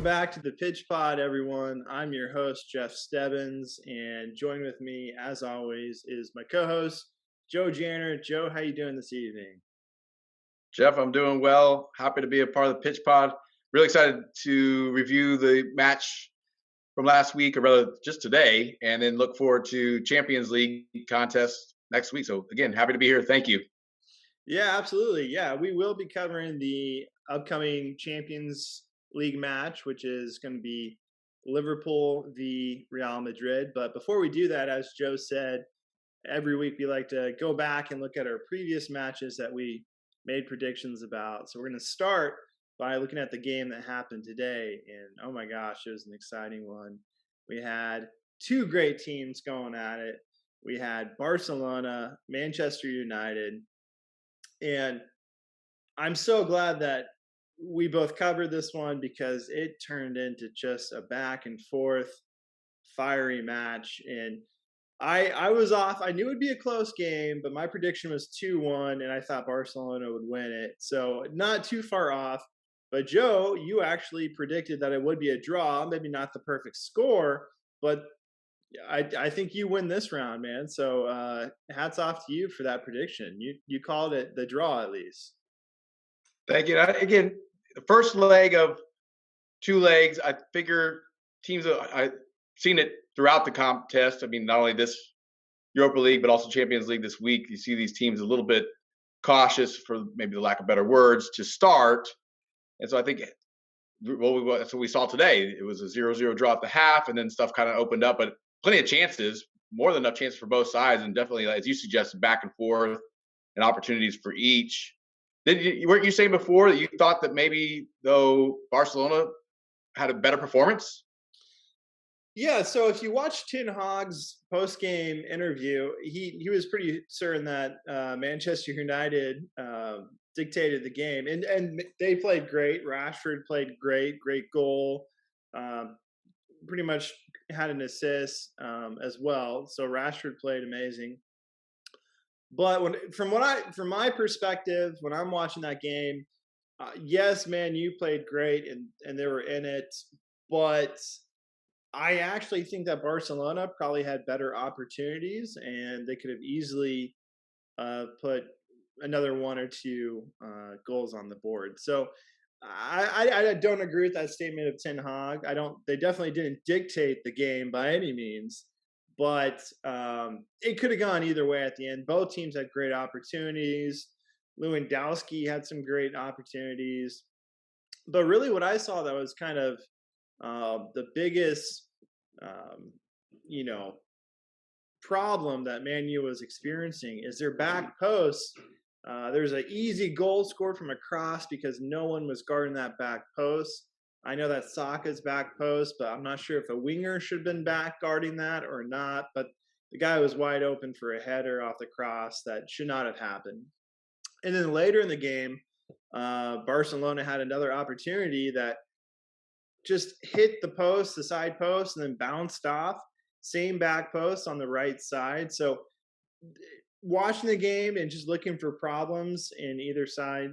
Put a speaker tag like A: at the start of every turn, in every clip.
A: back to the Pitch Pod, everyone. I'm your host, Jeff Stebbins, and joining with me, as always, is my co-host, Joe Janner. Joe, how you doing this evening?
B: Jeff, I'm doing well. Happy to be a part of the Pitch Pod. Really excited to review the match from last week, or rather just today, and then look forward to Champions League contest next week. So again, happy to be here. Thank you.
A: Yeah, absolutely. Yeah, we will be covering the upcoming Champions League match, which is going to be Liverpool v Real Madrid. But before we do that, as Joe said, every week we like to go back and look at our previous matches that we made predictions about. So we're going to start by looking at the game that happened today. And oh my gosh, it was an exciting one. We had two great teams going at it. We had Barcelona, Manchester United. And I'm so glad that we both covered this one because it turned into just a back and forth fiery match. And I was off. I knew it'd be a close game, but my prediction was 2-1, and I thought Barcelona would win it. So not too far off. But Joe, you actually predicted that it would be a draw, maybe not the perfect score, but I think you win this round, man. So hats off to you for that prediction. You called it the draw at least.
B: Thank you. Again, the first leg of two legs, I figure teams, I've seen it throughout the contest. I mean, not only this Europa League, but also Champions League this week. You see these teams a little bit cautious, for maybe the lack of better words, to start. And so I think that's what we saw today. It was a 0-0 draw at the half, and then stuff kind of opened up, but plenty of chances, more than enough chances for both sides, and definitely, as you suggested, back and forth and opportunities for each. Weren't you saying before that you thought that maybe, though, Barcelona had a better performance?
A: Yeah, so if you watch Ten Hag's post-game interview, he was pretty certain that Manchester United dictated the game, and they played great. Rashford played great from pretty much had an assist as well. So Rashford played amazing. But from my perspective, when I'm watching that game, yes, Man U played great and they were in it, but I actually think that Barcelona probably had better opportunities, and they could have easily put another one or two goals on the board. So I don't agree with that statement of Ten Hag. They definitely didn't dictate the game by any means, but it could have gone either way at the end. Both teams had great opportunities. Lewandowski had some great opportunities, but really, what I saw that was kind of the biggest, you know, problem that Man U was experiencing is their back post. There's an easy goal scored from a cross because no one was guarding that back post. I know that Saka's back post, but I'm not sure if a winger should have been back guarding that or not. But the guy was wide open for a header off the cross that should not have happened. And then later in the game, Barcelona had another opportunity that just hit the side post, and then bounced off. Same back post on the right side. So watching the game and just looking for problems in either side,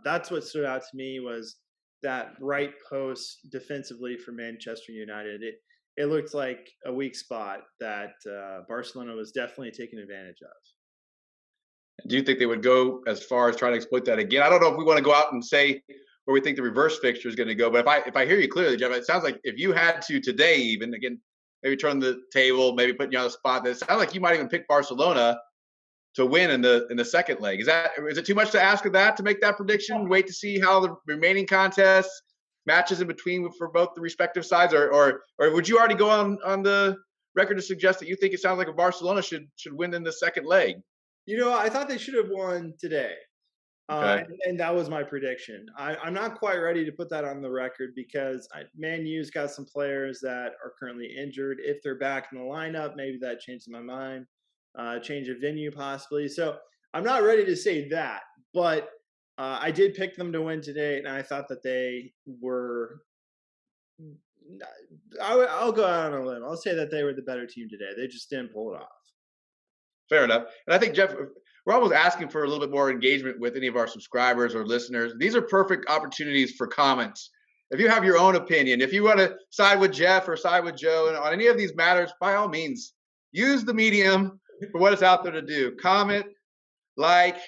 A: that's what stood out to me was that right post defensively for Manchester United. It looked like a weak spot that Barcelona was definitely taking advantage of.
B: Do you think they would go as far as trying to exploit that again? I don't know if we want to go out and say where we think the reverse fixture is going to go, but if I hear you clearly, Jeff, it sounds like if you had to today, even again, maybe turn the table, maybe putting you on the spot, it sounds like you might even pick Barcelona to win in the second leg. Is it too much to ask of that to make that prediction? Wait to see how the remaining contests, matches in between for both the respective sides, or would you already go on the record to suggest that you think it sounds like a Barcelona should win in the second leg?
A: I thought they should have won today.
B: Okay.
A: And that was my prediction. I'm not quite ready to put that on the record because Man U's got some players that are currently injured. If they're back in the lineup, maybe that changes my mind. Change of venue possibly. So I'm not ready to say that, but I did pick them to win today, and I thought that they were. I'll go out on a limb. I'll say that they were the better team today. They just didn't pull it off.
B: Fair enough. And I think, Jeff, we're almost asking for a little bit more engagement with any of our subscribers or listeners. These are perfect opportunities for comments. if you have your own opinion, if you want to side with Jeff or side with Joe and on any of these matters, by all means, use the medium for what it's out there to do. Comment, like,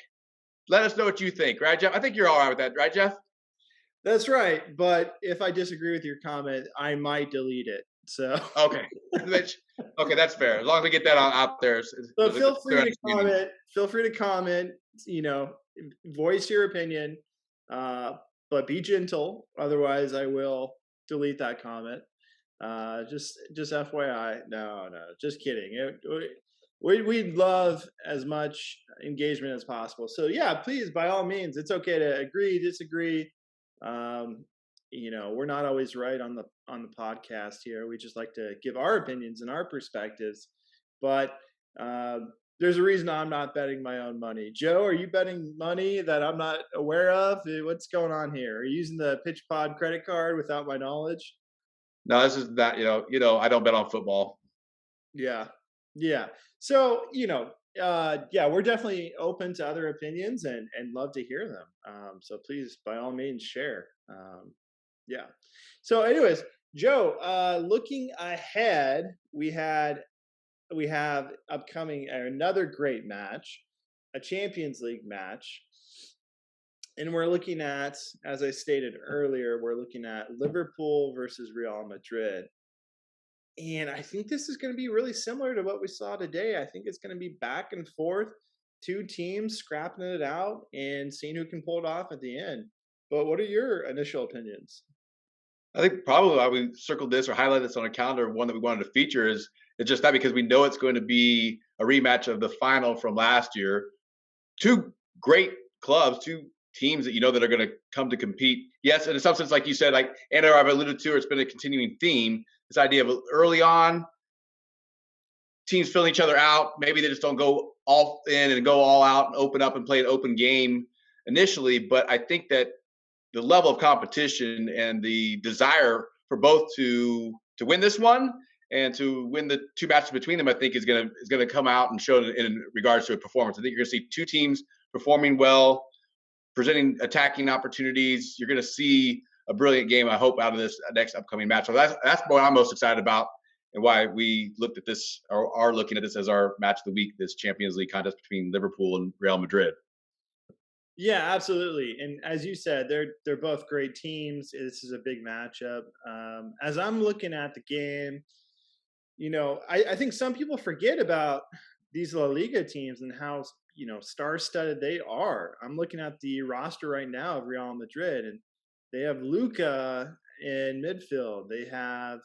B: let us know what you think, right, Jeff? I think you're all right with that, right, Jeff?
A: That's right. But if I disagree with your comment, I might delete it. So
B: Okay. Okay, that's fair. As long as we get that out there.
A: so feel free to comment. Feel free to comment. You know, voice your opinion, but be gentle. Otherwise, I will delete that comment. Just FYI. No, just kidding. We'd love as much engagement as possible. So yeah, please, by all means, it's okay to agree, disagree. Um, you know, we're not always right on the podcast here. We just like to give our opinions and our perspectives. But there's a reason I'm not betting my own money. Joe, are you betting money that I'm not aware of? What's going on here? Are you using the Pitch Pod credit card without my knowledge?
B: No, this is not. I don't bet on football.
A: Yeah. Yeah. So, yeah, we're definitely open to other opinions and love to hear them. So please, by all means, share. Yeah. So, anyways, Joe, looking ahead, we have upcoming another great match, a Champions League match. And we're looking at, as I stated earlier, we're looking at Liverpool versus Real Madrid. And I think this is going to be really similar to what we saw today. I think it's going to be back and forth, two teams scrapping it out and seeing who can pull it off at the end. But what are your initial opinions?
B: I think probably why we circled this or highlighted this on a calendar, one that we wanted to feature is it's just that because we know it's going to be a rematch of the final from last year. Two great clubs, two teams that you know that are going to come to compete. Yes, and in some sense, like you said, like Anna or I've alluded to, it's been a continuing theme. This idea of early on, teams filling each other out. Maybe they just don't go all in and go all out and open up and play an open game initially. But I think that the level of competition and the desire for both to win this one and to win the two matches between them, I think is gonna come out and show in regards to a performance. I think you're gonna see two teams performing well, presenting attacking opportunities. You're gonna see a brilliant game, I hope, out of this next upcoming match. So that's what I'm most excited about and why we looked at this or are looking at this as our match of the week, this Champions League contest between Liverpool and Real Madrid.
A: Yeah, absolutely. And as you said, they're both great teams. This is a big matchup. As I'm looking at the game, I think some people forget about these LaLiga teams and how star-studded they are. I'm looking at the roster right now of Real Madrid, and they have Luca in midfield. They have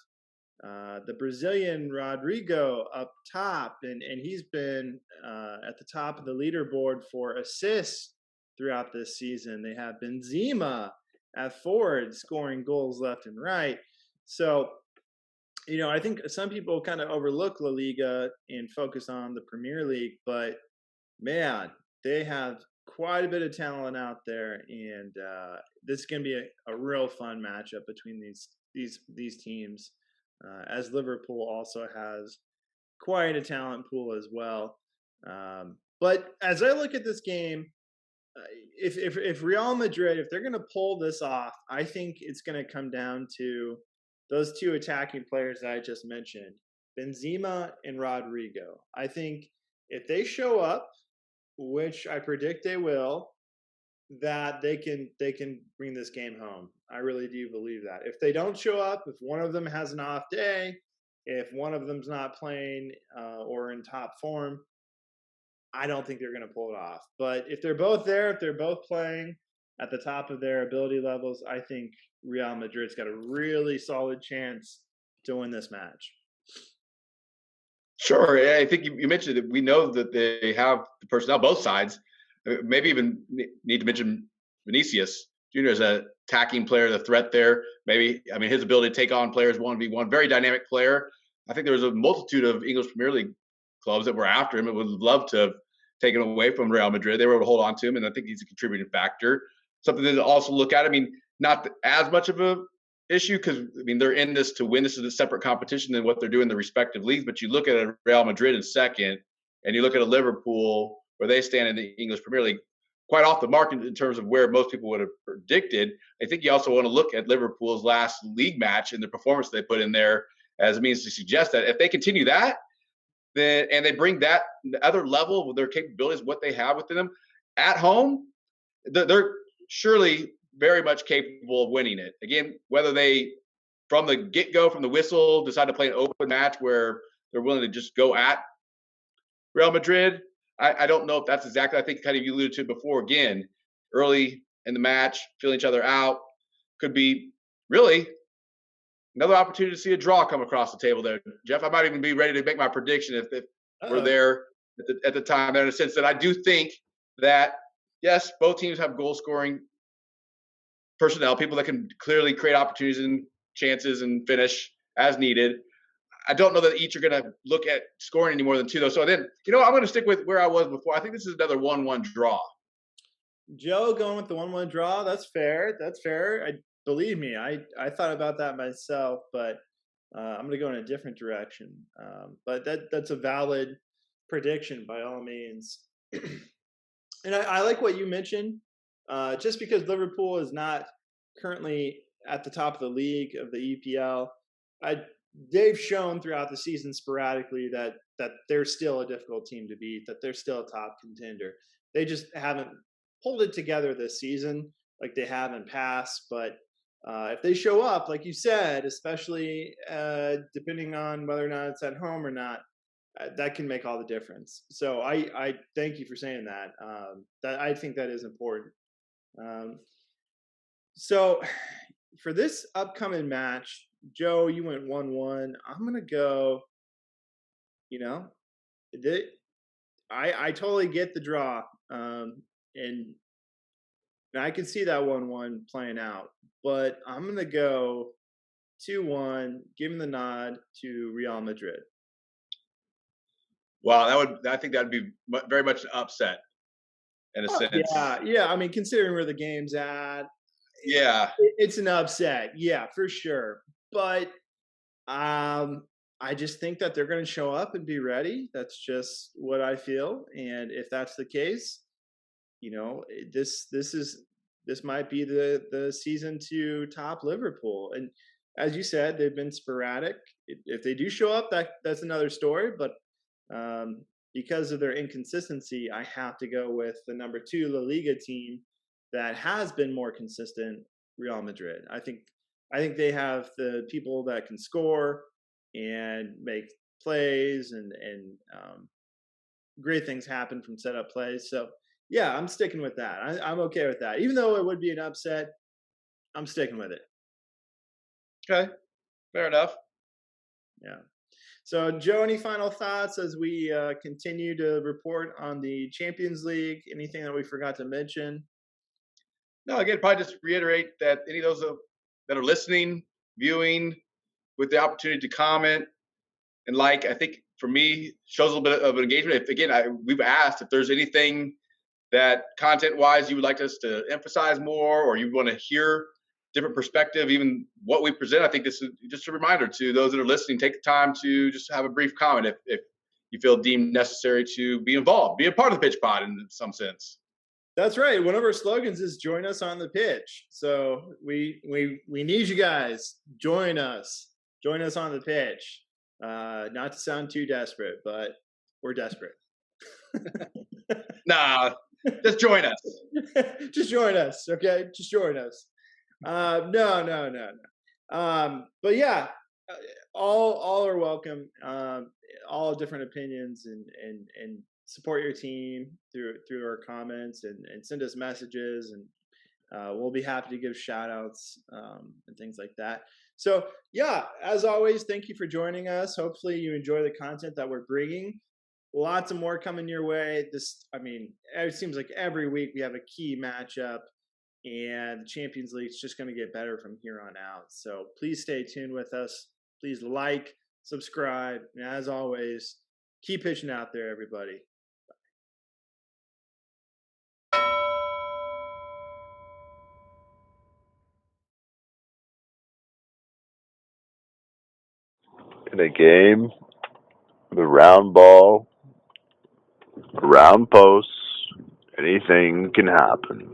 A: the Brazilian Rodrigo up top, and he's been at the top of the leaderboard for assists throughout this season. They have Benzema at forward, scoring goals left and right. So, I think some people kind of overlook La Liga and focus on the Premier League, but man, they have quite a bit of talent out there, and this is going to be a real fun matchup between these teams. As Liverpool also has quite a talent pool as well. But as I look at this game, if Real Madrid, if they're going to pull this off, I think it's going to come down to those two attacking players that I just mentioned, Benzema and Rodrigo. I think if they show up, which I predict they will, that they can bring this game home. I really do believe that. If they don't show up, if one of them has an off day, if one of them's not playing or in top form, I don't think they're going to pull it off. But if they're both there, if they're both playing at the top of their ability levels, I think Real Madrid's got a really solid chance to win this match.
B: Sure. Yeah, I think you mentioned that we know that they have the personnel, both sides. Maybe even need to mention Vinicius Jr. as an attacking player, the threat there. Maybe, his ability to take on players 1v1, very dynamic player. I think there was a multitude of English Premier League clubs that were after him and would love to have taken away from Real Madrid. They were able to hold on to him, and I think he's a contributing factor. Something to also look at. Not as much of a issue because they're in this to win. This is a separate competition than what they're doing in the respective leagues. But you look at a Real Madrid in second, and you look at a Liverpool where they stand in the English Premier League. quite off the mark in terms of where most people would have predicted. I think you also want to look at Liverpool's last league match and the performance they put in there as a means to suggest that if they continue that, then and they bring that other level with their capabilities, what they have within them at home, they're surely very much capable of winning it. Again, whether they from the get go, from the whistle, decide to play an open match where they're willing to just go at Real Madrid, I don't know if that's exactly. I think kind of you alluded to it before. Again, early in the match, feeling each other out could be really another opportunity to see a draw come across the table there, Jeff. I might even be ready to make my prediction if we're there at the time. There, in a sense that I do think that yes, both teams have goal scoring personnel, people that can clearly create opportunities and chances and finish as needed. I don't know that each are going to look at scoring any more than two, though. So then, I'm going to stick with where I was before. I think this is another 1-1 draw.
A: Joe going with the 1-1 draw. That's fair. That's fair. Believe me, I thought about that myself, but I'm going to go in a different direction. But that's a valid prediction by all means. And I like what you mentioned. Just because Liverpool is not currently at the top of the league of the EPL, they've shown throughout the season sporadically that they're still a difficult team to beat, that they're still a top contender. They just haven't pulled it together this season like they have in past. But if they show up, like you said, especially depending on whether or not it's at home or not, that can make all the difference. So I thank you for saying that. That I think that is important. So for this upcoming match, Joe, you went 1-1. I'm gonna go. I totally get the draw, and I can see that 1-1 playing out. But I'm gonna go 2-1, giving the nod to Real Madrid.
B: Wow, I think that'd be very much an upset in a sense.
A: Yeah. I mean, considering where the game's at,
B: yeah,
A: it's an upset. Yeah, for sure. But I just think that they're going to show up and be ready. That's just what I feel. And if that's the case, this might be the season to top Liverpool. And as you said, they've been sporadic. If they do show up, that's another story. But because of their inconsistency, I have to go with the number 2 LaLiga team that has been more consistent, Real Madrid. I think they have the people that can score and make plays and great things happen from setup plays. So yeah, I'm sticking with that. I'm okay with that. Even though it would be an upset, I'm sticking with it.
B: Okay, fair enough.
A: Yeah. So, Joe, any final thoughts as we continue to report on the Champions League? Anything that we forgot to mention?
B: No, again, probably just reiterate that any of those that are listening, viewing, with the opportunity to comment and I think for me shows a little bit of engagement. If again, we've asked if there's anything that content-wise you would like us to emphasize more, or you want to hear different perspective, even what we present. I think this is just a reminder to those that are listening. Take the time to just have a brief comment if you feel deemed necessary to be involved, be a part of the pitch pod in some sense.
A: That's right. One of our slogans is "Join us on the pitch." So we need you guys. Join us on the pitch. Not to sound too desperate, but we're desperate.
B: Nah, just join us.
A: Just join us, okay? Just join us. No. But yeah, all are welcome. All different opinions and support your team through our comments and send us messages, and we'll be happy to give shout outs and things like that. So yeah, as always, thank you for joining us. Hopefully you enjoy the content that we're bringing. Lots of more coming your way. It seems like every week we have a key matchup, and the Champions League is just going to get better from here on out. So please stay tuned with us. Please like, subscribe, and as always, keep pitching out there, everybody.
C: In a game with a round ball, a round post, anything can happen.